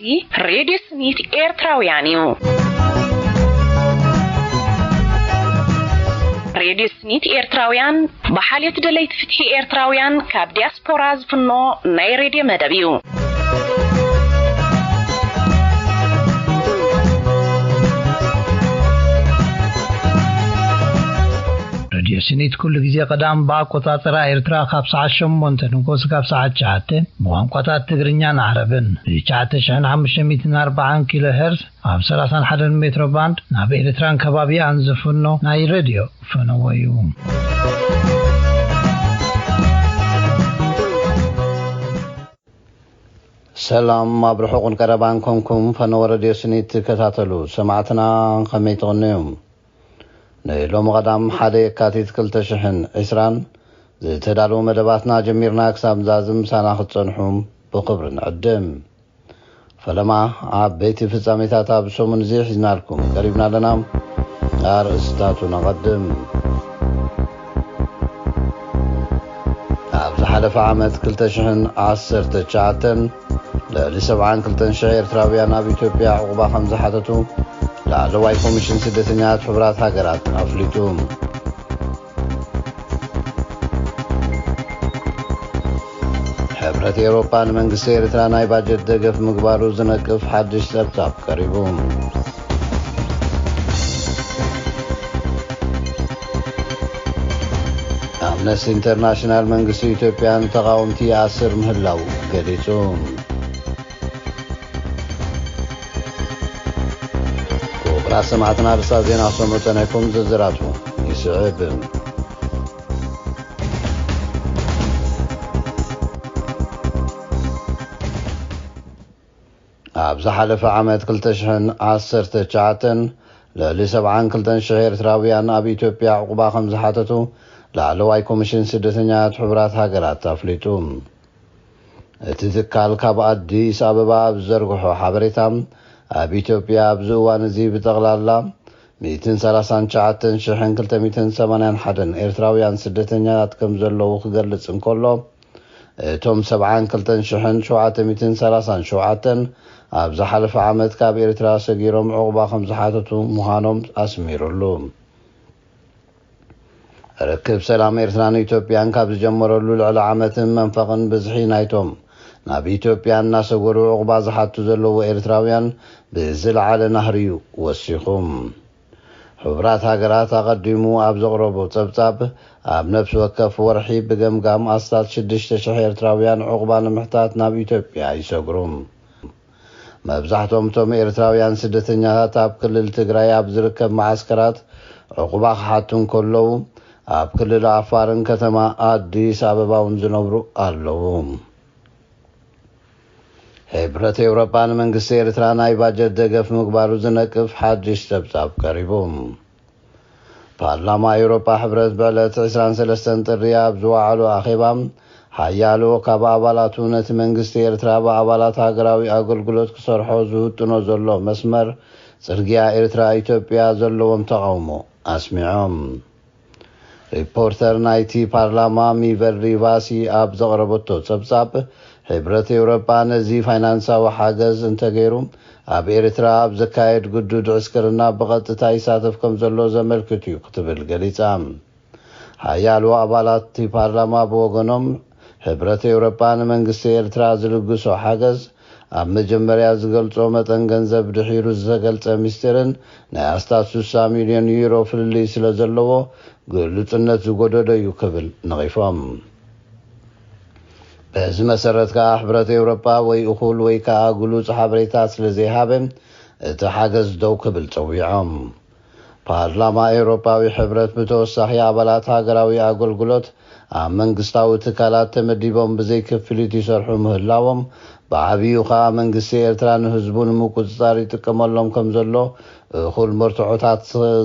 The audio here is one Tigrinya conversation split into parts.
Radio Smith ኤርትራውያንዩ Radio Smith ኤርትራውያን በሐልየት ደለይት ፍትሒ ኤርትራውያን ካብ ዲያስፖራ ዝፍኖ ናይ ሬድዮ መደብ እዩ سنيت كل جزء قدام باقوتات إيرترا خبصة شمونتن وقوس خبصة شعاتن وانقوتات تقرنيان عربن شعاتن شحن 540 كيلو هرتز عم 31 متر باند ناب إيرتران كبابي أنزفنو ناي راديو فنويوم سلام مبروحكم كربانكم فنو راديو سنيت كتاتلو سمعتنا خميتونيوم لوم قدام حدا كاتيت كل تشحن إسران تدارو مدباتنا جميرنا كسام زازم سانا ختصنحوم بقبر نعدم فلما عبيتي في الزاميتاتا بسومن زيح زنالكم قريبنا لنا أرستاتو نقدم أبز حدف عامت كل تشحن 10 تشعاتن لسبعان كل تنشعير تراويانا بإثيوبيا عقبا 5 حدتو لعلواي كوميشن سدتنيات حبرات هاجرات أفليتوم حبرات أوروبا من قصير تراناي باجت دقف مقبارو زنقف حدش لابتاب قريبوم أمنستي انترناشنال من قصير إثيوبيان تقاومتي 10 مهلاو قريتوم سمعتنا رصاصين عصمتناكم زرزراتهم يسعب أبز حلف عامت كل تشحن 10 تشعاتن لسبعان كل تنشهير تراويان أبي إثيوبيا عقبا 5 حاتتو لعلواي كوميشن سدتنيات حبرات هاجرات تفليتوم تذكال كاب أديس أبابا بزرقحو حبريتام أبي إثيوبيا بزوان زي بتغلالا 239 شحن كلتا 281 إيرتراويان سدتنيات كم زلو خقرلت انكولو توم 70 كلتا شحن شوعات 230 شوعاتن أبز حلف عامت كاب إيرترا سجيروم عقبا 5 حاتتو مهانوم أسميرولوم ركب سلام إيرتران إثيوبيان كاب زجمرولو العلا عامتن منفقن بزحي نايتوم ناب إثيوبيا الناس قولوا عقبا زحاتو زلو إيرتراويان بزل على نهريو وسيخوم حبرات هاجرات أقدموا أبز غربو تبتاب أب نفس وكف ورحيب بقمقام أصلات 6 إيرتراويان عقبا محتات ناب إثيوبيا يسقروم مبزحتهم توم إيرتراويان سدتنيات أب كل التقراي أب زركب معسكرات عقبا حاتون كلو أب كل العفارن كتما أديس أبابا ونزنبرو أرلوهم حبرات أوروبا من قصير تراناي باجت دقف مقبارو زنقف حدش تبتاب قريبوم بارلما أوروبا حبرات بلت 23 ترياب زوعلو أخيبام حيالو كابا عبالاتو نت من قصير ترابا عبالات هاقراوي أقل قلوت كسرحو زهوتنو زلو مسمر سرقيا إيرترا إثيوبيا زلو ومتقومو أسمعهم ريبورتر نايتي بارلما ميفر ريباسي أب زغربتو تبتاب حبرات أوروبا نزي فاينانسا وحاجز انتغيروم أب إيرترا أب زكايد قدود عسكرنا بغط تايساتف كم زلو زملكتيو كتبل قليتام حيالو أبالات بارلما بوغنوم حبرات أوروبا منقس إيرترا زلقسو حاجز أب مجمريا زغلطو متن گنزب دحيرو زغلط مسترن ناستات 60 مليون يورو فللي سلزلوو قلتنت زغدودو يكبل نغيفام بهذه مسارات كأحبرات أوروبا ويأخول ويكأقلوز حبريتات لزيهابن تحاجز دوك بالتويعهم بارلما أوروبا وحبرات متوسطي عبالات هاقراوي أقول قلوت من قصتاو تكالات تمديبهم بزي كفليتي سرحو مهلاوهم بعبيو خا من قصي إرتران هزبون موكوزتاري تكمالهم كمزلو خول مرتعوتات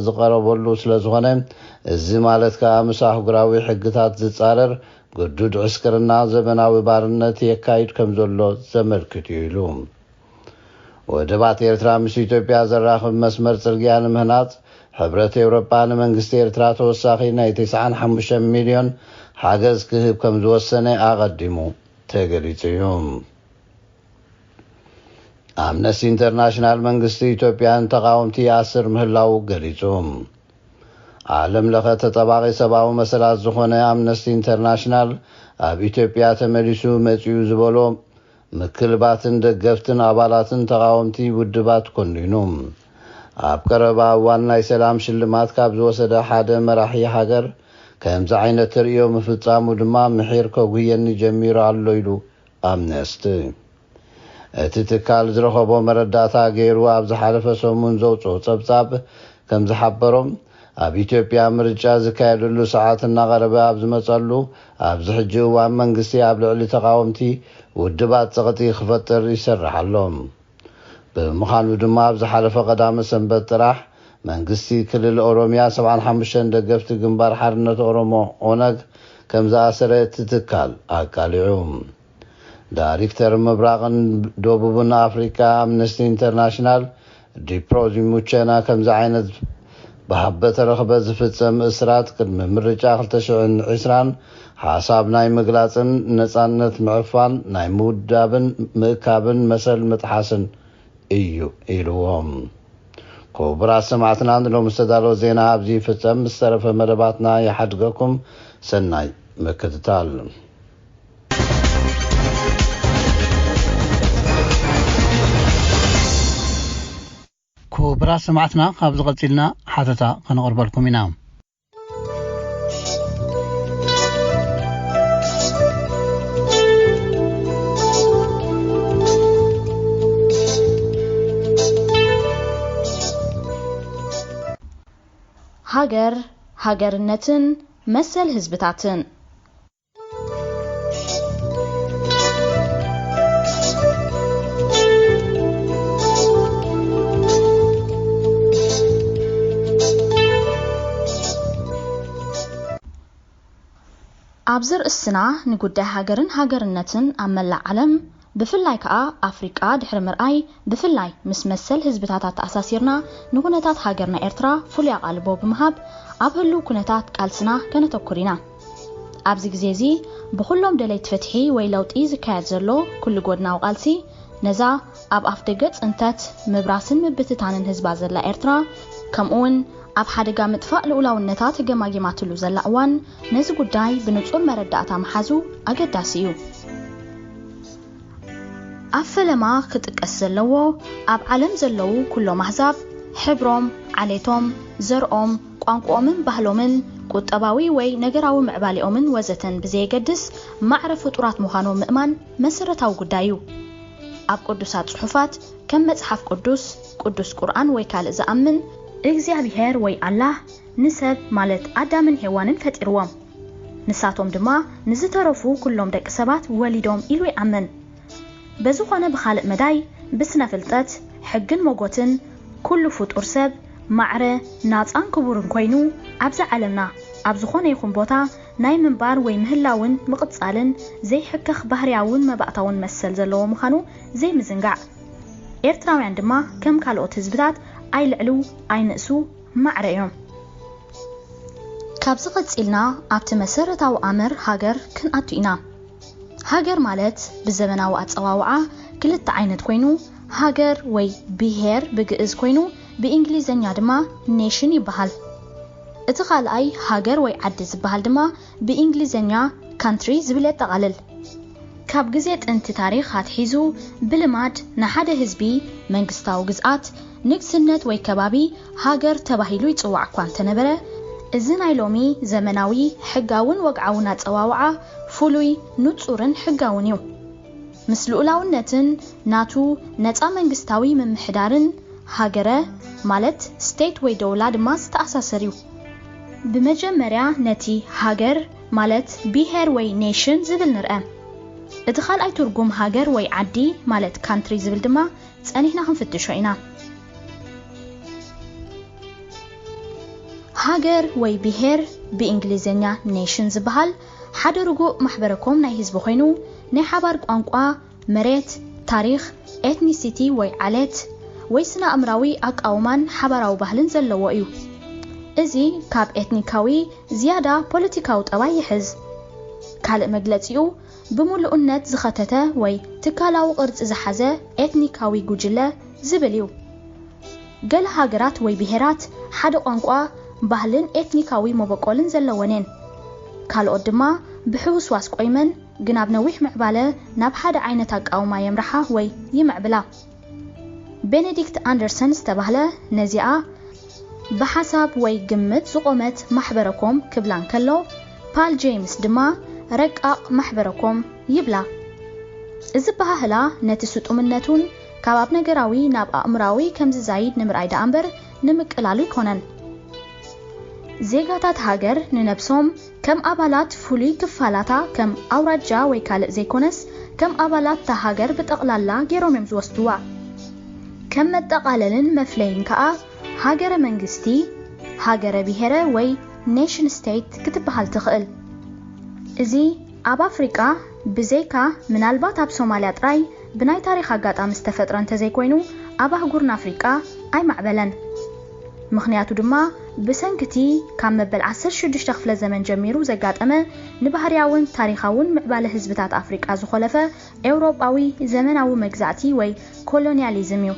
زقربولو سلزغنم الزمالت كأمساح قراوي حقتات زتصارر قدود عسكرنا زبناوي بارنت يكايد كمزلو زملكتو يلوم ودبات إيرترا مش إثيوبيا زراخ مسمر ترقيان مهنات حبرات أوروبا منقست إيرترا توساخينا 95 مليون حاجز كهب كمزو السنة أقدمو تقريتيهم አምነስቲ ኢንተርናሽናል መንግስቲ ኢትዮጵያን ተቃውምቲ ያስር ምህላው ገሊጹም ዓለም ለኸ ተጠባቂ ሰብአዊ መሰላት ዝኾነ አምነስቲ ኢንተርናሽናል ኣብ ኢትዮጵያ ተመሊሱ መጽዩ ዝበሎ ምክልባትን ደገፍትን አባላትን ተቃውምቲ ውድባት ኮንዲኑም ኣብ ቀረባ እዋን ናይ ሰላም ሽልማት ካብ ዝወሰደ ሓደ መራሒ ሃገር ከምዚ ዓይነት ርእዮ ምፍጻሙ ድማ ምሒር ከጉየኒ ጀሚሩ ኣሎ ኢሉ አምነስቲ እቲ ትካል ዝረኸቦ መረዳእታ ገይሩ ኣብ ዝሓለፈ ሰሙን ዘውፅኦ ጸብጻብ ከም ዝሓበሮም ኣብ ኢትዮጵያ ምርጫ ዝካየደሉ ሰዓት እናቀረበ ኣብ ዝመጸሉ ኣብ ዝሕጂ እዋን መንግስቲ ኣብ ልዕሊ ተቃውምቲ ውድባት ጸቕጢ ክፈጥር ይሰርሕ ኣሎ ብምዃኑ ድማ ኣብ ዝሓለፈ ቀዳመ ሰንበት ጥራሕ መንግስቲ ክልል ኦሮሚያ 75 ደገፍቲ ግንባር ሓርነት ኦሮሞ ኦነግ ከም ዝኣሰረ እቲ ትካል ኣቃሊዑ ዳይሬክተር ምብራቕን ደቡብን አፍሪካ አምነስቲ ኢንተርናሽናል ዲፕሮዚ ሙቸና ከምዚ ዓይነት በሃበተ ረኽበ ዝፍጸም እስራት ቅድሚ ምርጫ 2020 ሓሳብ ናይ ምግላጽን ነጻነት ምዕፋን ናይ ምውዳብን ምእካብን መሰል ምጥሓስን እዩ ኢልዎም ኮብራ ሰማዕትና ሎም ዝተዳሎ ዜና ኣብዚ ፍጸም ዝተረፈ መደባትና ይሓድገኩም ሰናይ ምክትታል ኮብራ ሰማዕትና ካብ ዝቀጽልና ሓተታ ከነቅርበልኩም ኢና ሃገርነትን መሰል ህዝብታትን ኣብ ዝርእስና ንጉዳይ ሃገርነትን ኣብ መላእ ዓለም ብፍላይ ከዓ አፍሪቃ ድሕሪ ምርኣይ ብፍላይ ምስ መሰል ህዝብታት ተኣሳሲርና ንኩነታት ሃገርና ኤርትራ ፍሉይ ኣቃልቦ ብምሃብ ኣብ ህሉ ኩነታት ቃልስና ከነተኩር ኢና ኣብዚ ግዜ እዚ ብኩሎም ደለይቲ ፍትሒ ወይ ለውጢ ዝካየድ ዘሎ ኩሉ ጎድናዊ ቃልሲ ነዛ ኣብ ኣፍደገ ጽንተት ምብራስን ምብትታንን ህዝባ ዘላ ኤርትራ ከምኡውን ኣብ ሓደጋ ምጥፋእ ልኡላውነታት ገማጊማትሉ ዘላ እዋን ነዚ ጉዳይ ብንጹር መረዳእታ መሓዙ ኣገዳሲ እዩ ኣፈለማ ክጥቀስ ዘለዎ ኣብ ዓለም ዘለው ኩሎም ኣሕዛብ ሕብሮም ዓሌቶም ዘርኦም ቋንቋኦምን ባህሎምን ቁጠባዊ ወይ ነገራዊ ምዕባሊኦምን ወዘተን ብዘይገድስ ማዕረ ፍጡራት ምዃኖም ምእማን መሰረታዊ ጉዳይ እዩ ኣብ ቅዱሳት ጽሑፋት ከም መጽሓፍ ቅዱስ ቁርኣን ወይ ካልእ ዝኣምን እግዚአብሔር ወይ አላህ ንሰብ ማለት አዳምን ሔዋንን ፈጢርዎም ንሳቶም ድማ ንዝተረፉ ኩሎም ደቂ ሰባት ወሊዶም ኢሉ ይኣምን በዝኾነ በኻልእ መዳይ ብስነ ፍልጠት ሕግን ሞጎትን ኩሉ ፍጡር ሰብ ማዕረ ናጻን ክቡርን ኮይኑ ኣብዛ ዓለምና ኣብ ዝኾነ ይኹን ቦታ ናይ ምንባር ወይ ምህላውን ምቕጻልን ዘይሕከኽ ባህርያውን መባእታውን መሰል ዘለዎ ምዃኑ ዘይምዝንጋዕ ኤርትራውያን ድማ ከም ካልኦት ህዝብታት ኣይልዕሉ ኣይንእሱ ማዕረ እዮም ካብዚ ቀጽልና ኣብቲ መሰረታዊ ኣመር ሃገር ክንኣቱ ኢና ሃገር ማለት ብዘመናዊ ኣጸዋውዓ ክልተ ዓይነት ኮይኑ ሃገር ወይ ብሄር ብግዕዝ ኮይኑ ብእንግሊዝኛ ድማ ኔሽን ይበሃል እቲ ካልኣይ ሃገር ወይ ዓዲ ዝበሃል ድማ ብእንግሊዝኛ ካንትሪ ዝብል የጠቃልል ካብ ግዜ ጥንቲ ታሪኽ ኣትሒዙ ብልማድ ንሓደ ህዝቢ መንግስታዊ ግዝኣት ንግስነት ወይ ከባቢ ሃገር ተባሂሉ ይጽዋዕ እኳ እንተነበረ እዚ ናይ ሎሚ ዘመናዊ ሕጋውን ወግዓውን ኣጸዋውዓ ፍሉይ ንጹርን ሕጋውን እዩ ምስ ልኡላውነትን ናቱ ነፃ መንግስታዊ ምምሕዳርን ሃገረ ማለት ስቴት ወይ ደውላ ድማ ዝተኣሳሰር እዩ ብመጀመርያ ነቲ ሃገር ማለት ብሄር ወይ ኔሽን ዝብል ንርአ እቲ ካልኣይ ትርጉም ሃገር ወይ ዓዲ ማለት ካንትሪ ዝብል ድማ ጸኒሕና ክንፍትሾ ኢና ሃገር ወይ ብሄር ብእንግሊዝኛ ኔሽን ዝበሃል ሓደ ርጉእ ማሕበረኮም ናይ ህዝቢ ኮይኑ ናይ ሓባር ቋንቋ መሬት ታሪኽ ኤትኒሲቲ ወይ ዓለት ወይ ስነ ኣምራዊ ኣቃውማን ሓባራዊ ባህልን ዘለዎ እዩ እዚ ካብ ኤትኒካዊ ዝያዳ ፖለቲካዊ ጠባይ ይሕዝ ካልእ መግለጺኡ ብምሉእነት ዝኸተተ ወይ ትካላዊ ቅርጽ ዝሓዘ ኤትኒካዊ ጉጅለ ዝብል እዩ። ገለ ሃገራት ወይ ብሄራት ሓደ ቋንቋ ባህልን ኤትኒካዊ መበቆልን ዘለወንን ካልኦት ድማ ብሕውስዋስ ቆይመን ግን ኣብ ነዊሕ ምዕባለ ናብ ሓደ ዓይነት ኣቃውማ የምርሓ ወይ ይምዕብላ። ቤኔዲክት ኣንደርሰን ዝተባህለ ነዚኣ ብሓሳብ ወይ ግምት ዝቆመት ማሕበረኮም ክብላን ከሎ ፓል ጄምስ ድማ ረቃቕ ማሕበረኮም ይብላ። እዚ ባህላ ነቲ ስጡምነቱን ካብ ነገራዊ ናብ ኣእምራዊ ከም ዝዛይድ ንምርኣይ ዳ እምበር ንምቅላሉ ይኮነን። ዜጋታት ሃገር ንነብሶም ከም ኣባላት ፍሉይ ክፋላታ ከም ኣውራጃ ወይ ካልእ ዘይኮነስ ከም ኣባላት ታ ሃገር ብጠቕላላ ገይሮም እዮም ዝወስድዋ። ከም መጠቃለልን መፍለይን ከዓ ሃገረ መንግስቲ፣ ሃገረ ብሄረ ወይ ኔሽን ስቴት ክትበሃል ትኽእል። እዚ ኣብ ኣፍሪቃ ብዘይካ ምናልባት ኣብ ሶማልያ ጥራይ ብናይ ታሪክ ኣጋጣሚ ዝተፈጥረ እንተዘይኮይኑ ኣብ ኣህጉርና ኣፍሪቃ ኣይማዕበለን። ምክንያቱ ድማ ብሰንኪቲ ካብ መበል 16 ክፍለ ዘመን ጀሚሩ ዘጋጠመ ንባህርያውን ታሪኻውን ምዕባለ ህዝብታት ኣፍሪቃ ዝኸለፈ ኤውሮጳዊ ዘመናዊ መግዛእቲ ወይ ኮሎኒያሊዝም እዩ።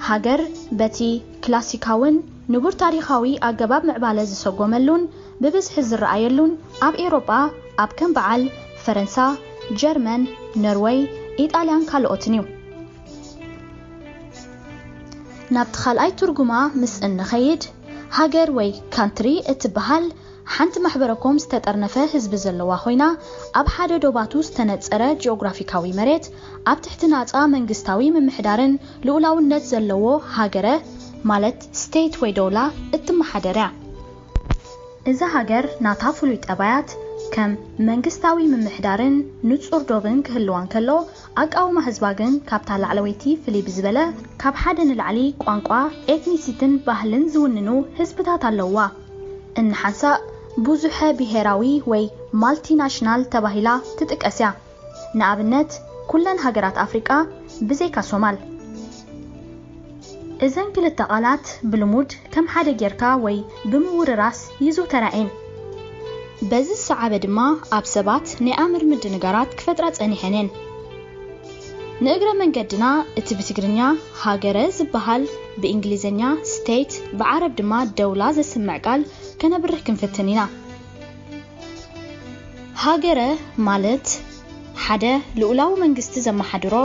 ሃገር በቲ ክላሲካውን ንቡር ታሪኻዊ ኣገባብ ምዕባለ ዝሰጎመሉን ብብዝሒ ዝረኣየሉን ኣብ ኤውሮጳ ኣብ ከም በዓል ፈረንሳ፣ ጀርመን፣ ኖርዌይ፣ ኢጣልያን ካልኦትን እዩ። ናብቲ ካልኣይ ትርጉማ ምስ እንኸይድ ሃገር ወይ ካንትሪ እትበሃል ሓንቲ ማሕበረኮም ዝተጠርነፈ ህዝቢ ዘለዋ ኮይና ኣብ ሓደ ዶባቱ ዝተነጸረ ጂኦግራፊካዊ መሬት ኣብ ትሕቲ ናጻ መንግስታዊ ምምሕዳርን ልኡላውነት ዘለዎ ሃገረ ማለት ስቴት ወይ ዶላ እትመሓደር እያ። እዛ ሃገር ናታ ፍሉይ ጠባያት ከም መንግስታዊ ምምሕዳርን ንጹር ዶብን ክህልዋን ከሎ ኣቃውማ ህዝባ ግን ካብታ ላዕለወይቲ ፍልይ ብዝበለ ካብ ሓደ ንላዕሊ ቋንቋ ኤትኒሲትን ባህልን ዝውንኑ ህዝብታት ኣለዋ። እንሓንሳእ ብዙሐ ብሄራዊ ወይ ማልቲናሽናል ተባሂላ ትጥቀስ እያ። ንኣብነት ኩለን ሃገራት ኣፍሪቃ ብዘይካ ሶማል። እዘን ክልተ ቃላት ብልሙድ ከም ሓደ ጌርካ ወይ ብምውርራስ ይዝውተራ እየን። በዚ ሰዓበ ድማ ኣብ ሰባት ናይ ኣእምር ምድንጋራት ክፈጥራ ጸኒሐንን። ንእግረ መንገድና እቲ ብትግርኛ ሃገረ ዝበሃል ብእንግሊዝኛ ስቴት ብዓረብ ድማ ደውላ ዘስምዕ ቃል ከነብርህ ክንፍትን ኢና። ሃገረ ማለት ሓደ ልኡላዊ መንግስቲ ዘመሓድሮ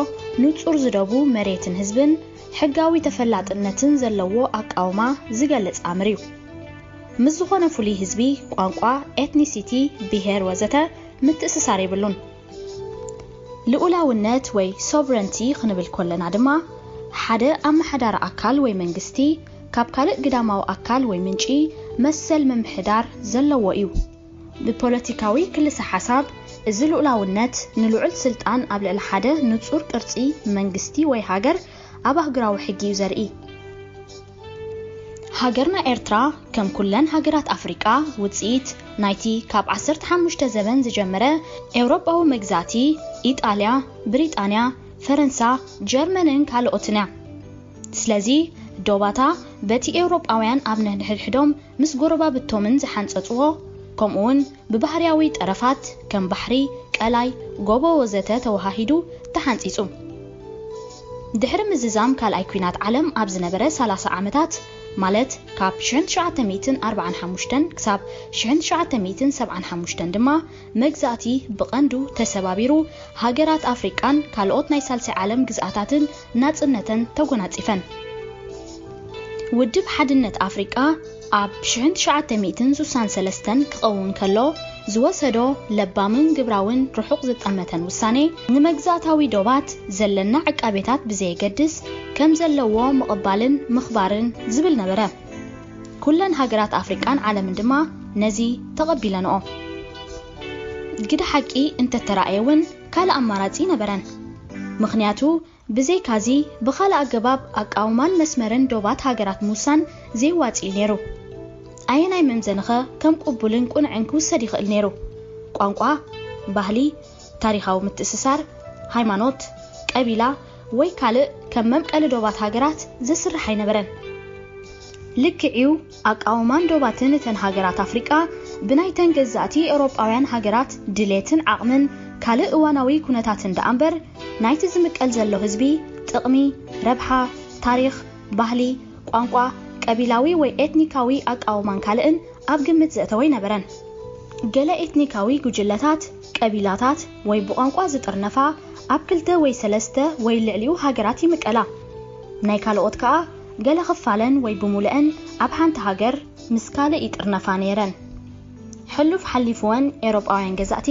ንጹር ዝደቡ መሬትን ህዝብን ሕጋዊ ተፈላጥነትን ዘለዎ ኣቃውማ ዝገልጽ ኣምር እዩ። ምስ ዝኾነ ፍሉይ ህዝቢ ቋንቋ፣ ኤትኒሲቲ፣ ብሄር ወዘተ ምትእስሳር ይብሉን። ልኡላውነት ወይ ሶቨረንቲ ክንብል ኮለና ድማ ሓደ ኣመሓዳሪ ኣካል ወይ መንግስቲ ካብ ካልእ ግዳማዊ ኣካል ወይ ምንጪ መሰል ምምሕዳር ዘለዎ እዩ። ብፖለቲካዊ ክልሲ ሓሳብ እዚ ልኡላውነት ንልዑል ስልጣን ኣብ ልዕሊ ሓደ ንጹር ቅርጺ መንግስቲ ወይ ሃገር ኣብ ኣህጉራዊ ሕጊ እዩ ዘርኢ። ሃገርና ኤርትራ ከም ኩለን ሃገራት ኣፍሪቃ ውጽኢት ናይቲ ካብ 15 ዘመን ዝጀመረ ኤውሮጳዊ መግዛእቲ ኢጣልያ፣ ብሪጣንያ፣ ፈረንሳ፣ ጀርመንን ካልኦትን እያ። ስለዚ ዶባታ በቲ ኤውሮጳውያን ኣብ ነንሕድሕዶም ምስ ጎረባብቶምን ዝሓንጸጽዎ ከምኡውን ብባህርያዊ ጠረፋት ከም ባሕሪ፣ ቀላይ፣ ጎቦ ወዘተ ተዋሃሂዱ ተሓንጺጹ። ድሕሪ ምዝዛም ካልኣይ ኩናት ዓለም ኣብ ዝነበረ 30 ዓመታት ማለት ካብ 1945 ክሳብ 1975 ድማ መግዛእቲ ብቐንዱ ተሰባቢሩ ሃገራት ኣፍሪቃን ካልኦት ናይ ሳልሳይ ዓለም ግዝኣታትን ናጽነተን ተጎናጺፈን። ውድብ ሓድነት ኣፍሪቃ ኣብ 1963 ክኸውን ከሎ ዝወሰዶ ለባምን ግብራውን ርሑቕ ዝጠመተን ውሳኔ ንመግዛእታዊ ዶባት ዘለና ዕቃቤታት ብዘይገድስ ከም ዘለዎ ምቕባልን ምኽባርን ዝብል ነበረ። ኩለን ሃገራት ኣፍሪቃን ዓለምን ድማ ነዚ ተቐቢለንኦ። ግደ ሓቂ እንተተራእየውን ካልእ ኣማራጺ ነበረን። ምክንያቱ ብዘይካዚ ብኻልእ ኣገባብ ኣቃውማን መስመርን ዶባት ሃገራት ሙሳን ዘይዋጽእ ነይሩ። ኣየናይ መምዘንኸ ከም ቅቡልን ቁንዕን ክውሰድ ይኽእል ነይሩ። ቋንቋ፣ ባህሊ፣ ታሪኻዊ ምትእስሳር፣ ሃይማኖት፣ ቀቢላ ወይ ካልእ ከም መምቀሊ ዶባት ሃገራት ዘስርሕ ኣይነበረን። ልክዒው ኣቃውማን ዶባትን ተን ሃገራት ኣፍሪቃ ብናይተን ገዛእቲ ኤውሮጳውያን ሃገራት ድሌትን ዓቕምን ካልእ እዋናዊ ኩነታትን ደኣምበር ናይቲ ዝምቀል ዘሎ ህዝቢ ጥቕሚ ረብሓ ታሪኽ ባህሊ ቋንቋ ቀቢላዊ ወይ ኤትኒካዊ ኣቃውማን ካልእን ኣብ ግምት ዘእተወ ይነበረን ገለ ኤትኒካዊ ጉጅለታት ቀቢላታት ወይ ብቋንቋ ዝጥርነፋ ኣብ 2 ወይ 3 ወይ ልዕሊኡ ሃገራት ይምቀላ ናይ ካልኦት ከዓ ገለ ክፋለን ወይ ብሙሉአን ኣብ ሓንቲ ሃገር ምስ ካልእ ይጥርነፋ ነይረን ሕሉፍ ሓሊፍወን ኤውሮጳውያን ገዛእቲ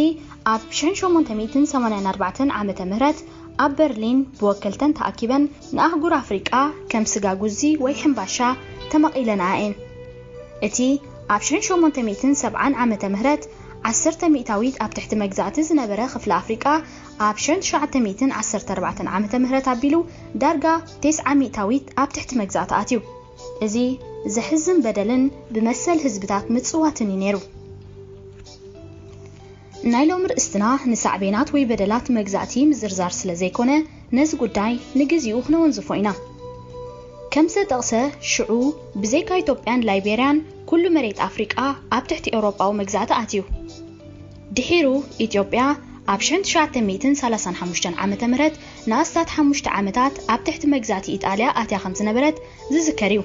ኣብ 1884 ዓመተ ምህረት ኣብ በርሊን ብወከልተን ተኣኪበን ንኣህጉር ኣፍሪቃ ከም ስጋ ጉዚ ወይ ሕምባሻ ተመቒለና እየን እቲ ኣብ 1870 ዓመተ ምህረት 10 ሚእታዊት ኣብ ትሕቲ መግዛእቲ ዝነበረ ክፍለ ኣፍሪቃ ኣብ 1914 ዓመተ ምህረት ኣቢሉ ዳርጋ 90 ሚእታዊት ኣብ ትሕቲ መግዛእቲ ኣትዩ እዚ ዝሕዝን በደልን ብመሰል ህዝብታት ምጽዋትን ነይሩ ናይ ሎም ርእስትና ንሳዕቤናት ወይ በደላት መግዛእቲ ምዝርዛር ስለ ዘይኮነ ነዚ ጉዳይ ንግዚኡ ክንወንዝፎ ኢና ከም ዝተጠቕሰ ሽዑ ብዘይካ ኢትዮጵያን ላይቤርያን ኩሉ መሬት ኣፍሪቃ ኣብ ትሕቲ ኤውሮጳዊ መግዛእቲ ኣትዩ ድሒሩ ኢትዮጵያ ኣብ 1935 ዓመተ ምህረት ንኣስታት 5 ዓመታት ኣብ ትሕቲ መግዛእቲ ኢጣልያ ኣትያ ከም ዝነበረት ዝዝከር እዩ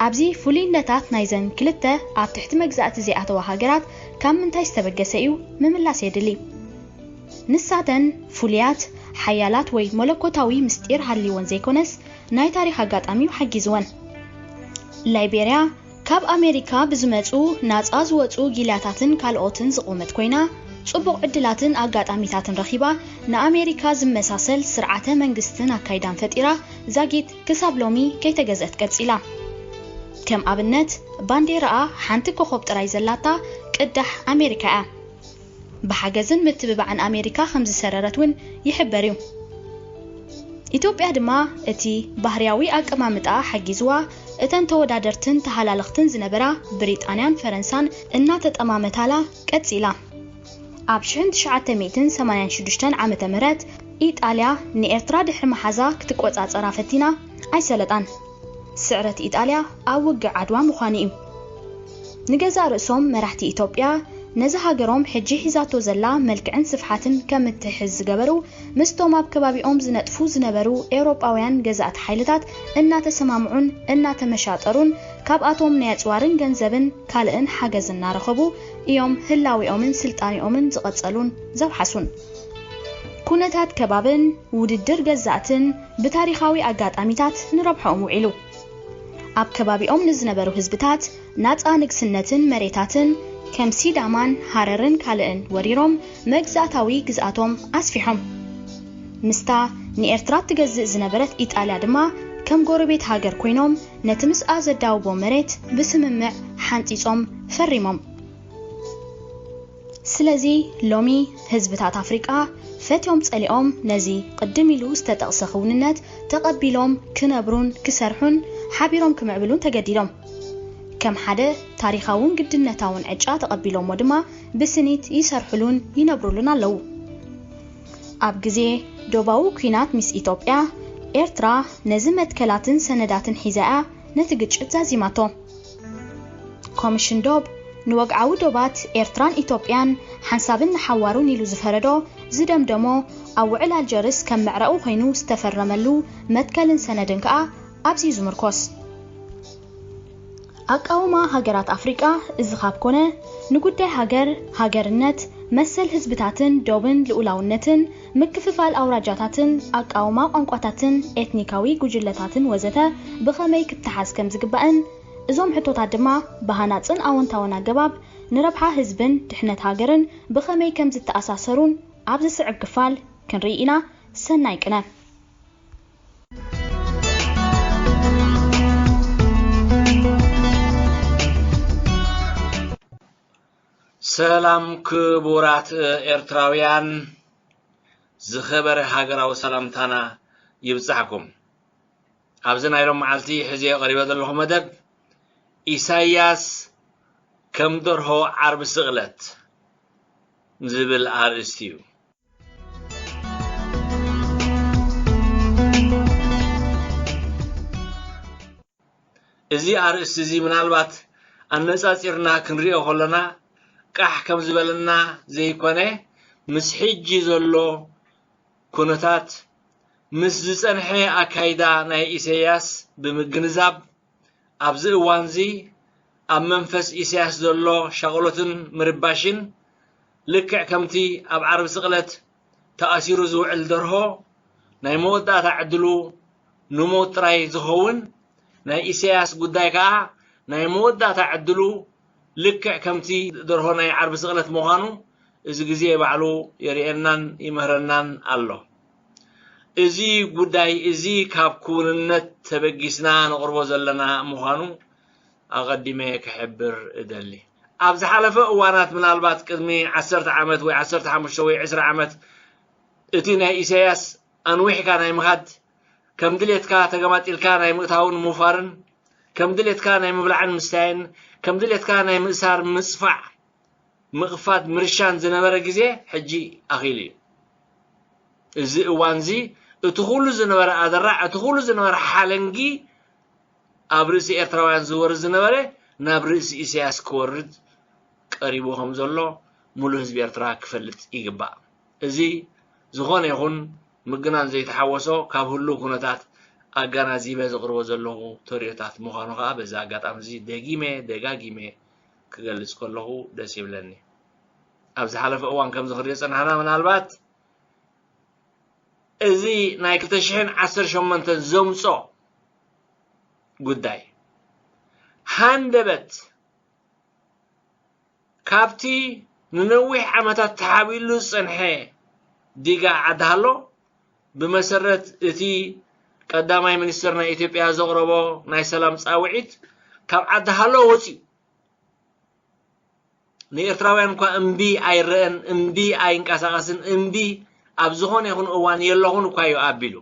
ኣብዚ ፍሉይነታት ናይዘን ክልተ ኣብ ትሕቲ መግዛእቲ ዘይኣተዋ ሃገራት ካብ ምንታይ ዝተበገሰ እዩ ምምላስ የድሊ ንሳተን ፍሉያት ሓያላት ወይ መለኮታዊ ምስጢር ሃልይወን ዘይኮነስ ናይ ታሪክ ኣጋጣሚው ሓጊዝወን ላይቤርያ ካብ ኣሜሪካ ብዝመጹ ናጻ ዝወጹ ጊልያታትን ካልኦትን ዝቆመት ኮይና ጽቡቕ ዕድላትን ኣጋጣሚታትን ረኺባ ንኣሜሪካ ዝመሳሰል ስርዓተ መንግስትን ኣካይዳን ፈጢራ ዛጊት ክሳብ ሎሚ ከይተገዝአት ቀጺላ ከም ኣብነት ባንዴራኣ ሓንቲ ኮኸብ ጥራይ ዘላታ ቅዳሕ ኣሜሪካ እያ ብሓገዝን ምትብባዕን ኣሜሪካ ከም ዝሰረረትውን ይሕበር እዩ ኢትዮጵያ ድማ እቲ ባህርያዊ ኣቀማምጣ ሓጊዝዋ እተን ተወዳደርትን ተሃላለኽትን ዝነበራ ብሪጣንያን ፈረንሳን እናተጠማመታላ ቀጺላ ኣብ 1986 ዓመተ ምህረት ኢጣልያ ንኤርትራ ድሕሪ መሓዛ ክትቆጻጸራ ፈቲና ኣይሰለጣን ስዕረት ኢጣልያ ኣብ ውግዕ ዓድዋ ምዃኑ እዩ ንገዛ ርእሶም መራሕቲ ኢትዮጵያ ነዚ ሃገሮም ሕጂ ሒዛቶ ዘላ መልክዕን ስፍሓትን ከም እትሕዝ ዝገበሩ ምስቶም ኣብ ከባቢኦም ዝነጥፉ ዝነበሩ ኤውሮጳውያን ገዛእቲ ሓይልታት እናተሰማምዑን እናተመሻጠሩን ካብኣቶም ናይ ኣጽዋርን ገንዘብን ካልእን ሓገዝ እናረኸቡ እዮም ህላዊኦምን ስልጣኒኦምን ዝቐጸሉን ዘብሓሱን ኩነታት ከባብን ውድድር ገዛእትን ብታሪኻዊ ኣጋጣሚታት ንረብሖም ውዒሉ ኣብ ከባቢኦም ንዝነበሩ ህዝብታት ናጻ ንግስነትን መሬታትን ከም ሲዳማን ሃረርን ካልእን ወሪሮም መግዛእታዊ ግዝኣቶም ኣስፊሖም ምስታ ንኤርትራ ትገዝእ ዝነበረት ኢጣልያ ድማ ከም ጎረቤት ሃገር ኮይኖም ነቲ ምስኣ ዘዳውቦ መሬት ብስምምዕ ሓንጢጾም ፈሪሞም ስለዚ ሎሚ ህዝብታት ኣፍሪቃ ፈትዮም ጸሊኦም ነዚ ቅድም ኢሉ ዝተጠቕሰ ኽውንነት ተቐቢሎም ክነብሩን ክሰርሑን ሓቢሮም ክምዕብሉን ተገዲዶም ከም ሓደ ታሪኻውን ግድነታውን ዕጫ ተቐቢሎሞ ድማ ብስኒት ይሰርሑሉን ይነብሩሉን ኣለዉ ኣብ ግዜ ዶባዊ ኩናት ምስ ኢትዮጵያ ኤርትራ ነዚ መትከላትን ሰነዳትን ሒዛኣ ነቲ ግጭት ዛዚማቶ ኮሚሽን ዶብ ንወግዓዊ ዶባት ኤርትራን ኢትዮጵያን ሓንሳብን ንሓዋሩን ኢሉ ዝፈረዶ ዝደምደሞ ኣብ ውዕል ኣልጀርስ ከም መዕረኡ ኮይኑ ዝተፈረመሉ መትከልን ሰነድን ከዓ ኣብዚ ዝምርኮስ ኣቃውማ ሃገራት ኣፍሪቃ እዚ ካብ ኮነ ንጉዳይ ሃገርነት መሰል ህዝብታትን ዶብን ልኡላውነትን ምክፍፋል ኣውራጃታትን ኣቃውማ ቋንቋታትን ኤትኒካዊ ጉጅለታትን ወዘተ ብኸመይ ክትሓዝ ከም ዝግባእን እዞም ሕቶታት ድማ ብሃናፅን ኣወንታውን ኣገባብ ንረብሓ ህዝብን ድሕነት ሃገርን ብኸመይ ከም ዝተኣሳሰሩን ኣብ ዝስዕብ ክፋል ክንርኢ ኢና ሰናይ ቅነ ሰላም ክቡራት ኤርትራውያን ዝኸበረ ሃገራዊ ሰላምታና ይብጽሐኩም ኣብዚ ናይ ሎም መዓልቲ ሕዚ ቀሪበ ዘለኹ መደብ ኢሳያስ ከም ደርሆ ዓርቢ ስቕለት ዝብል ኣርእስቲ እዩ እዚ አርእስቲ እዚ ምናልባት አነጻጽርና ክንሪኦ ከለና ቃሕ ከም ዝበለና ዘይኮነ ምስ ሕጂ ዘሎ ኩነታት ምስ ዝጸንሐ አካይዳ ናይ ኢሳያስ ብምግንዛብ ኣብዚ እዋን እዚ ኣብ መንፈስ ኢሳያስ ዘሎ ሸغሎትን ምርባሽን ልክዕ ከምቲ ኣብ ዓርብ ስቕለት ተኣሲሩ ዝውዕል ደርሆ ናይ መወዳእታ ዕድሉ ንሞት ጥራይ ዝኸውን ናይ ኢሳያስ ጉዳይ ከዓ ናይ መወዳእታ ዕድሉ ልክዕ ከምቲ ደርሆ ናይ ዓርብ ስቕለት ምዃኑ እዚ ግዜ ባዕሉ የርእየናን ይምህረናን ኣሎ እዚ ጉዳይ እዚ ካብ ኩንነት ተበጊስና ንቕርቦ ዘለና ምዃኑ ኣቐዲመ ክሕብር እደሊ ኣብ ዝሓለፈ እዋናት ምናልባት ቅድሚ 10 ዓመት ወይ 15 ወይ 20 ዓመት እቲ ናይ ኢሳያስ አንዊሕካ ናይ ምኻድ ከም ድሌትካ ተገማጢልካ ናይ ምእታውን ሙፋርን ከም ድሌትካ ናይ ምብላዕን ምስተይን ከም ድሌትካ ናይ ምእሳር ምጽፋዕ ምቕፋት ምርሻን ዝነበረ ግዜ ሕጂ ኣኺሉ እዚ እዋን እዚ እቲ ኩሉ ዝነበረ ኣደራ እቲ ኩሉ ዝነበረ ሓለንጊ ኣብ ርእሲ ኤርትራውያን ዝወርድ ዝነበረ ናብ ርእሲ ኢሳያስ ክወርድ ቀሪቡ ከም ዘሎ ሙሉእ ህዝቢ ኤርትራ ክፈልጥ ይግባእ እዚ ዝኾነ ይኹን ምግናን ዘይተሓወሶ ካብ ሁሉ ኩነታት ኣጋናዚበ ዘቕርቦ ዘለኹ ተሪዮታት ምዃኑ ከዓ በዛ ኣጋጣሚ እዚ ደጋጊመ ክገልጽ ከለኹ ደስ ይብለኒ ኣብ ዝሓለፈ እዋን ከም ዝኽሪኦ ፀናሕና ምናልባት እዚ ናይ 2018 ዘምጾ ጉዳይ ሃንደበት ካብቲ ንነዊሕ ዓመታት ተሓቢሉ ፀንሐ ዲጋ ዓድሃሎ ብመሰረት እቲ ቀዳማይ ሚኒስትር ናይ ኢትዮጵያ ዘቕረቦ ናይ ሰላም ጻውዒት ካብ ዓድሃሎ ወፂኡ ንኤርትራውያን እኳ እምቢ ኣይረአን እምቢ ኣይንቀሳቐስን እምቢ ኣብ ዝኾነ ይኹን እዋን የለኹን እኳ እዩ ኣቢሉ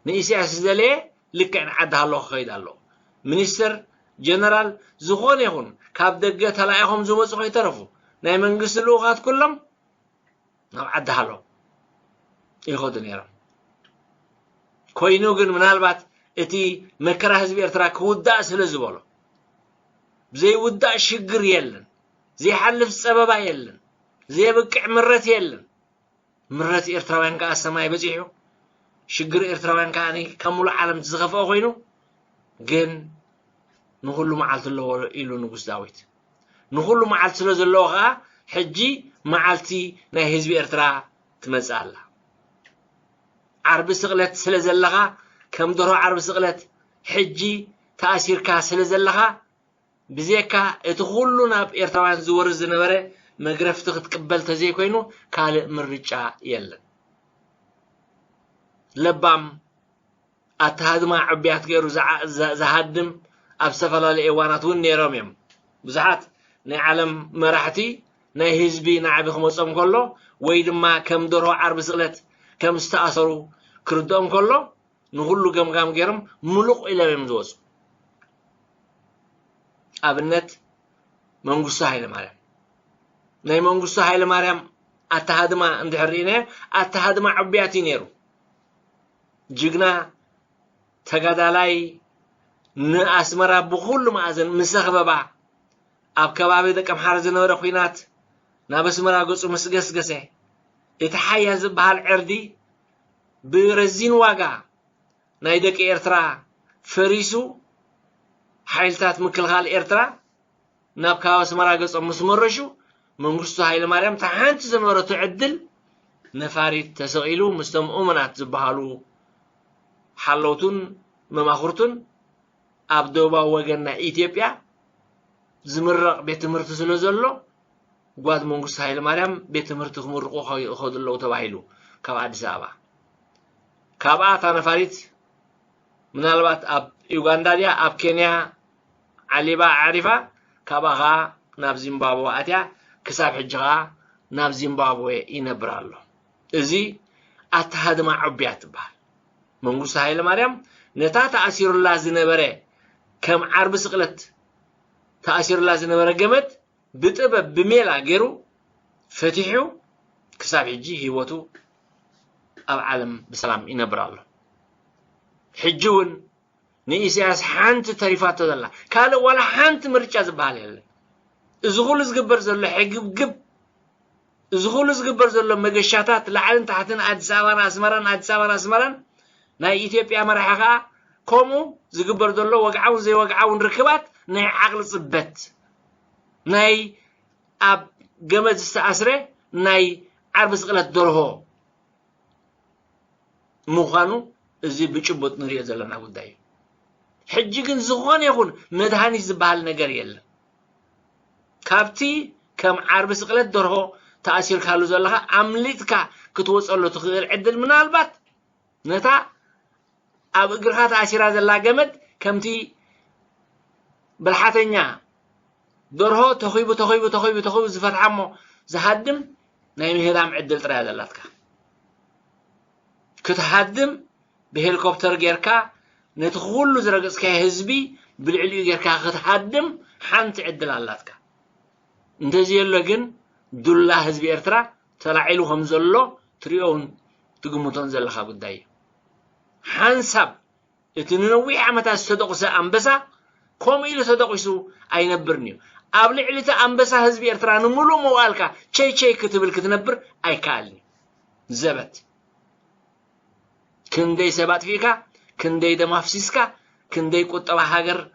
ንኢሳያስ ዝደለየ ልክዕ ንዓድሃሎ ክኸይድ ኣሎ ሚኒስትር ጀነራል ዝኾነ ይኹን ካብ ደገ ተላኢኾም ዝመፁ ከይተረፉ ናይ መንግስቲ ልኡኻት ኩሎም ናብ ዓድሃሎ ይኸዱ ነይሮም ኮይኑ ግን ምናልባት እቲ መከራ ህዝቢ ኤርትራ ክውዳእ ስለ ዝበሎ ዘይውዳእ ሽግር የለን ዘይሓልፍ ፀበባ የለን ዘይብቅዕ ምረት የለን ምረት ኤርትራውያን ከዓ ሰማይ በፂሑ ሽግር ኤርትራውያን ከዓ ካብ ሙሉእ ዓለም ዝኸፈአ ኮይኑ ግን ንኹሉ መዓልቲ ኣለዎ ኢሉ ንጉስ ዳዊት ንኹሉ መዓልቲ ስለ ዘለዎ ከዓ ሕጂ መዓልቲ ናይ ህዝቢ ኤርትራ ትመጽእ ኣላ ዓርቢ ስቕለት ስለ ዘለኻ ከም ደርሆ ዓርቢ ስቕለት ሕጂ ተኣሲርካ ስለ ዘለኻ ብዘይካ እቲ ኩሉ ናብ ኤርትራውያን ዝወርድ ዝነበረ መግረፍቲ ክትቅበል ተዘይኮይኑ ካልእ ምርጫ የለን ለባም ኣተሃድማ ዕብያት ገይሩ ዝሃድም ኣብ ዝተፈላለዩ እዋናት እውን ነይሮም እዮም ብዙሓት ናይ ዓለም መራሕቲ ናይ ህዝቢ ናዕቢ ክመፆም ከሎ ወይ ድማ ከም ደርሆ ዓርቢ ስቕለት ከም ዝተኣሰሩ ክርድኦም ከሎ ንኹሉ ገምጋም ገይሮም ሙሉቕ ኢሎም እዮም ዝወፁ ኣብነት መንግስቱ ሃይለማርያም ናይ መንግስቱ ሃይለማርያም ኣተሃድማ እንድሕር ርኢና ኣተሃድማ ዕብያት እዩ ነይሩ ጅግና ተጋዳላይ ንኣስመራ ብኩሉ ማእዘን ምስ ኣኽበባ ኣብ ከባቢ ደቀ ምሓር ዝነበረ ኩናት ናብ ኣስመራ ገፁ ምስ ገስገሰ እቲ ሓያል ዝበሃል ዕርዲ ብረዚን ዋጋ ናይ ደቂ ኤርትራ ፈሪሱ ሓይልታት ምክልኻል ኤርትራ ናብ ከባቢ ኣስመራ ገፆም ምስ መረሹ መንግስቱ ሃይለማርያም ተሓንቲ ዝነበረቱ ዕድል ነፋሪት ተሰቒሉ ምስቶም እሙናት ዝበሃሉ ሓለውቱን መማኽርቱን ኣብ ደቡባዊ ወገን ናይ ኢትዮጵያ ዝምረቕ ቤት ትምህርቲ ስለ ዘሎ ጓድ መንግስቱ ሃይለማርያም ቤት ትምህርቲ ክምርቑ ይኸዱ ኣለዉ ተባሂሉ ካብ ኣዲስ ኣበባ ካብኣ እታ ነፋሪት ምናልባት ኣብ ዩጋንዳ ድያ ኣብ ኬንያ ዓሊባ ዓሪፋ ካብኣ ኸዓ ናብ ዚምባብዌ ኣትያ ክሳብ ሕጂ ኸዓ ናብ ዚምባብዌ ይነብር ኣሎ እዚ ኣተሃድማ ዕብያት ትበሃል መንግስቱ ሃይለማርያም ነታ ተኣሲሩላ ዝነበረ ከም ዓርቢ ስቕለት ተኣሲሩላ ዝነበረ ገመድ ብጥበብ ብሜላ ገይሩ ፈቲሑ ክሳብ ሕጂ ህይወቱ ኣብ ዓለም ብሰላም ይነብር ኣሎ ሕጂ እውን نيسياس حانت تريفات الله قال ولا حانت مرجع زبال يلا زغول زغبر زلو حقب زغول زغبر زلو مغشاتات لعلن تحتن اديس ابا اسمران ناي ايثيوبيا مرحقا كومو زغبر زلو وقعون زي وقعون ركبات ناي عقل صبت ناي اب جمد استاسره ناي عرب سقلت درهو مخانو ازي بچبط نري زلنا ጉዳይ حج ግን ዝሆነ ይሁን መድሃኒት ዝባል ነገር የለም ካብቲ ከም ዓርብ ስቅለት ደርሆ ተኣሲር ካሉ ዘለኻ አምሊጥካ ክትወጸሎ ትኽእል ዕድል ምናልባት ነታ ኣብ እግርኻ ተኣሲራ ዘላ ገመድ ከምቲ ብልሓተኛ ደርሆ ተኺቡ ዝፈትሓሞ ዝሃድም ናይ ምህዳም ዕድል ጥራይ ዘላትካ ክትሃድም بهليكوبتر ጌርካ ነቲ ሁሉ ዝረገጽካ ህዝቢ ብልዕልዩ ጌርካ ክትሃድም ሓንቲ ዕድል ኣላትካ እንደዚህ የለ ግን ዱላ ህዝቢ ኤርትራ ተላዒሉ ከም ዘሎ ትሪኦን ትግምቶን ዘለኻ ጉዳይ ሓንሳብ እቲ ንነዊሕ ዓመታት ዝተደቁሰ ኣንበሳ ከምኡ ኢሉ ተደቂሱ ኣይነብርን እዩ ኣብ ልዕሊተ ኣንበሳ ህዝቢ ኤርትራ ንሙሉእ መዋልካ ቸይ ክትብል ክትነብር ኣይከኣልኒ ዘበት كندي سبات فيكا كندي دمافسيسكا كندي قطبا هاجر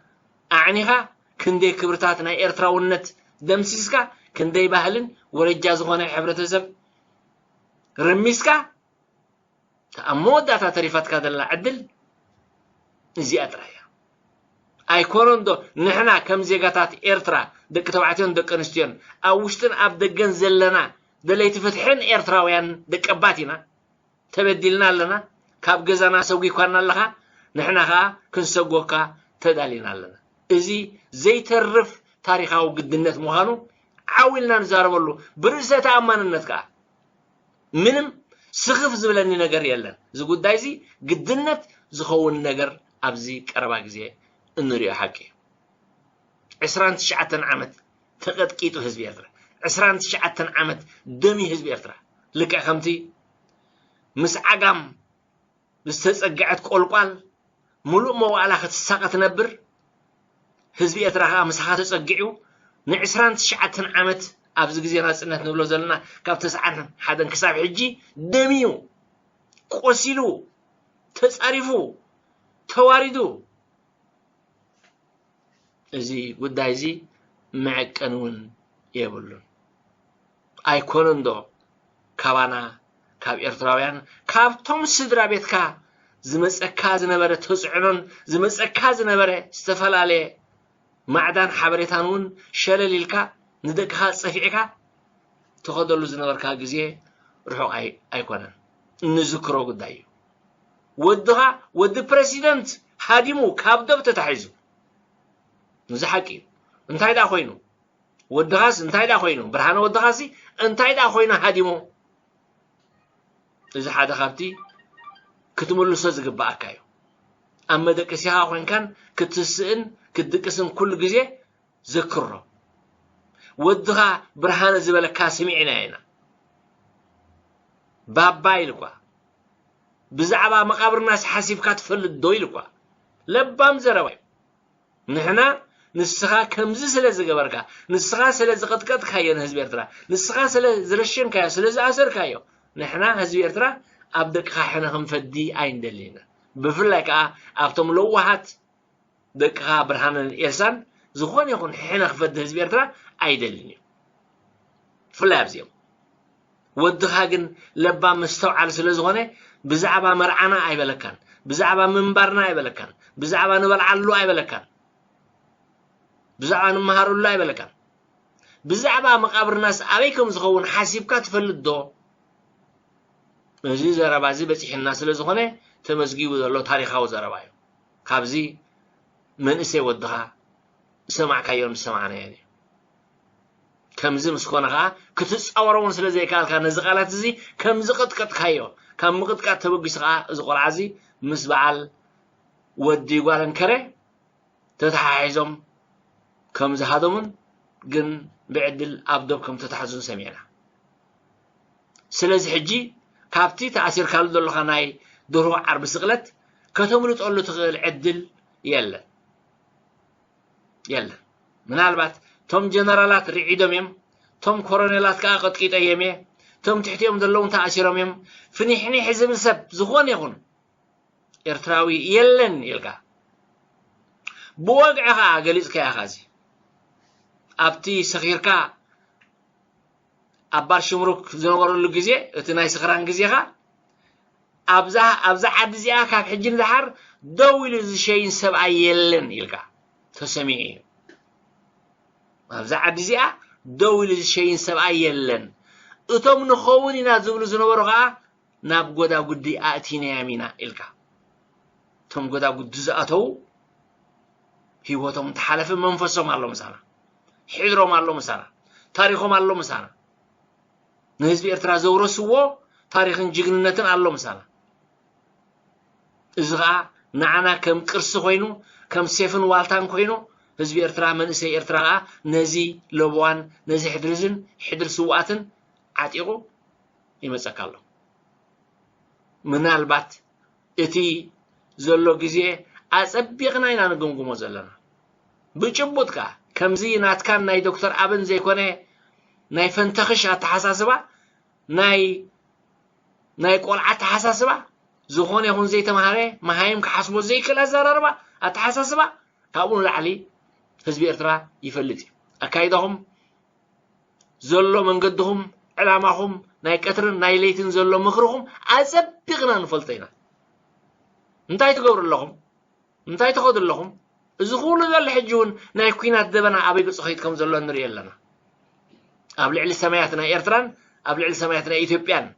اعنيها كندي كبرتاتنا ايرتراونت دمسيسكا كندي باهلن ورجا زغونه حبرتسب رميسكا تأموداتا تريفاتكا دلا عدل زي اترايا اي كوروندو نحنا كم زيغاتات ايرترا دك تبعتين دك انستيون اوشتن اب دغن زلنا دليت فتحن ايرتراويان دقباتينا تبدلنا لنا كاب جزانا سوقي كنا لها نحنا ها كنسوقك تدالينا لنا إزي زي ترف تاريخه وقدنت مهانو عاولنا نزارب له برزة أمان النتكا منم سخف زبلني نجار يلا زقود دايزي قدنت زخون نجار أبزي كرباك زي النوري حكي 29 عمت تقد كيتو حزب يرترا 29 عمت دمي حزب يرترا لك خمتي مس عقام استسقعت قلقال ملؤ موالا ختصاقت نبر حزب يتراها مسخا تصقعو ن29 عمت ابز غزي نصنت نبلو زلنا كاب تسعن حدن كساب حجي دميو قوسيلو تصاريفو تواردو ازي ጉዳይዚ معقنون يبلون ايكونندو كابانا ካብ ኤርትራውያን ካብቶም ስድራ ቤትካ ዝመጸካ ዝነበረ ተጽዕኖን ዝመጸካ ዝነበረ ዝተፈላልየ ማዕዳን ሓበሬታውን ሸለሊልካ ንደቅኻ ጽፊዕካ ተኸደሉ ዝነበርካ ግዜ ርሑቕ ኣይኮነን ንዝክሮ ጉዳይ ወድኻ ወዲ ፕሬሲደንት ሃዲሙ ካብ ደብ ተታሒዙ ንዝሓቂ እንታይ ዳ ኮይኑ ወድኻስ እንታይ ዳ ኮይኑ ብርሃነ ወድኻሲ እንታይ ዳ ኮይኑ ሃዲሙ إذا حدا خابتي كتملو سزق بأكايو أما دكسيها وين كان كتسئن كدكسن كل جزء ذكره ودها برهان زبالة كاسمعنا هنا باب بايلكوا بزعبا مقابر ناس حسيب كاتفل الدويلكوا لبام زروي نحنا نسخا كمز سلازق بركا نسخا سلازقت كات كايو نهزب يرترا نسخا سلازرشن كايو سلازعسر كايو نحنا هزبي إرترا أبدك خاحنا هم فدي أين دلينا بفلك أبتم لوهات دك برهان الإنسان زخون يكون حنا خفد هزبي إرترا أي دلينا فلابزيم ودخاجن لبا مستوعب سلزخونه بزعبا مرعنا أي بلكان بزعبا منبرنا أي بلكان بزعبا نبلعلو أي بلكان بزعبا نمهارو أي بلكان بزعبا مقابر ناس أبيكم زخون حاسبكات فلدو مزي زربازي بصحنا سلازخونه تمزغيو زلو تاريخاو زربايو كابزي من اسي ودها سمع كايوم سمعنا يعني كمزي مسكونها كتصورون سلازي كالكا نزقالات زي كمزي قطقط كايو كم قطقط تبغيسقا زقرعزي مسبعل ودي غالن كره تتحايزم كمزي هادمون جن بعدل ابدوكم تتحزون سمعنا سلازي حجي كابتي تأثير كالو دلو خناي درو عرب سقلت كتملو تقولو تغير عدل يلا منالبات توم جنرالات رعيدهم يم توم كورونيلات كأقد كيت أيامي توم تحتيهم دلون تأشيرهم يم فنحني حزب السب زخون يخون إرتراوي يلن يلقى بوقعها قليز كا أخازي أبتي صغيركا أبار شمروك زنورو اللقزي اتناي صغران قزيها أبزا حد زيها كاب حجين دحر دويل زشين سبع يلن يلقى تسميه أبزا حد زيها دويل زشين سبع يلن اتوم نخوني نازبلو زنورو غا ناب قدا قدي آتينا يمينا يلقى توم قدا قد زأتو هيوتهم تحالف منفسهم الله مسانا حضرهم الله مسانا تاريخهم الله مسانا نهزب إرترا زورسوه تاريخ جغننتن الله مسانا إزغا نعنا كم قرص خوينو كم سيفن والتان خوينو هزب إرترا من إسي إرترا نزي لبوان نزي حدرزن حدر سواتن عاتيقو يمسك الله من البات إتي زلو جزيه أصبغنا إنا نقوم زلنا بجبودك كم زي ناتكان ناي دكتور أبن زي كونه ناي فنتخش أتحساسبا ناي قول أتحساسبا زخون يكون زي تمهاري مهايم كحسبو زي كلا زراربا أتحساسبا كابون العلي حزب إرترا يفلتي أكايدهم زلو من قدهم علامهم ناي كترن ناي ليتن زلو مخرهم أصبغنا نفلتينا انتاي تقبر لهم انتاي تاخذ لهم زخول ذا الحجون ناي كوينات دبنا ابي قصخيت كم زلو نري لنا ابلع السماياتنا ايرتران ابلع السماياتنا ايثيوبيان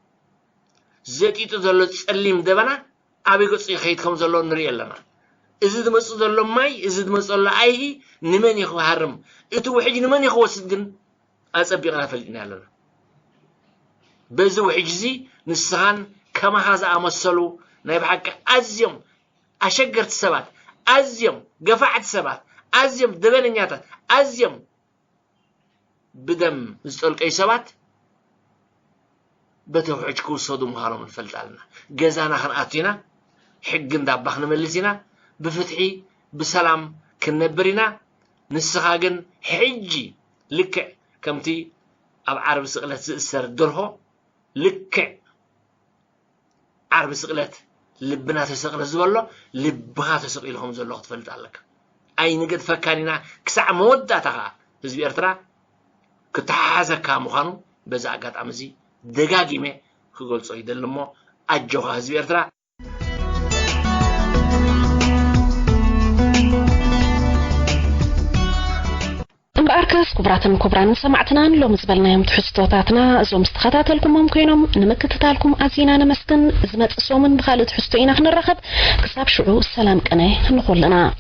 زكيت زلو تصليم دبنا ابي قصخيت كم زلو نري لنا ازد مص زلو ماي ازد مص الله اي نمن يخو حرم اتو وحج نمن يخو وسدن اصبيقنا فلنا لنا بزو حجزي نسخان كما هذا امسلو ناي بحق ازيم اشجرت سبات أزيم قفعت سبات أزيم دبنياتات أزيم بدم زلق أي سبات بتوحج كو صدوم هارم الفلتالنا جزانا خنقاتنا حق دابخنا ملسينا بفتحي بسلام كنبرنا نسخاقن حجي لك كمتي أب عرب سقلت سر درهو لك عرب سقلت لبنا تسقل زولو لبها تسقل لهم زولو تفلت عليك أي نقد فكانينا كسع مودتها حزب إرترا كتحازك مخانو بزاقات أمزي دقاقيمة كقول صعيد اللمو أجوها حزب إرترا أركز كبراتن كبران سمعتنا لو مزبلنا يوم تحسطوتاتنا زوم استخداتلكم ممكنهم نمكتتالكم عزينا نمسكن زمت صومن بخالد حسطينا خنرخب كساب شعو السلام كنه نقول لنا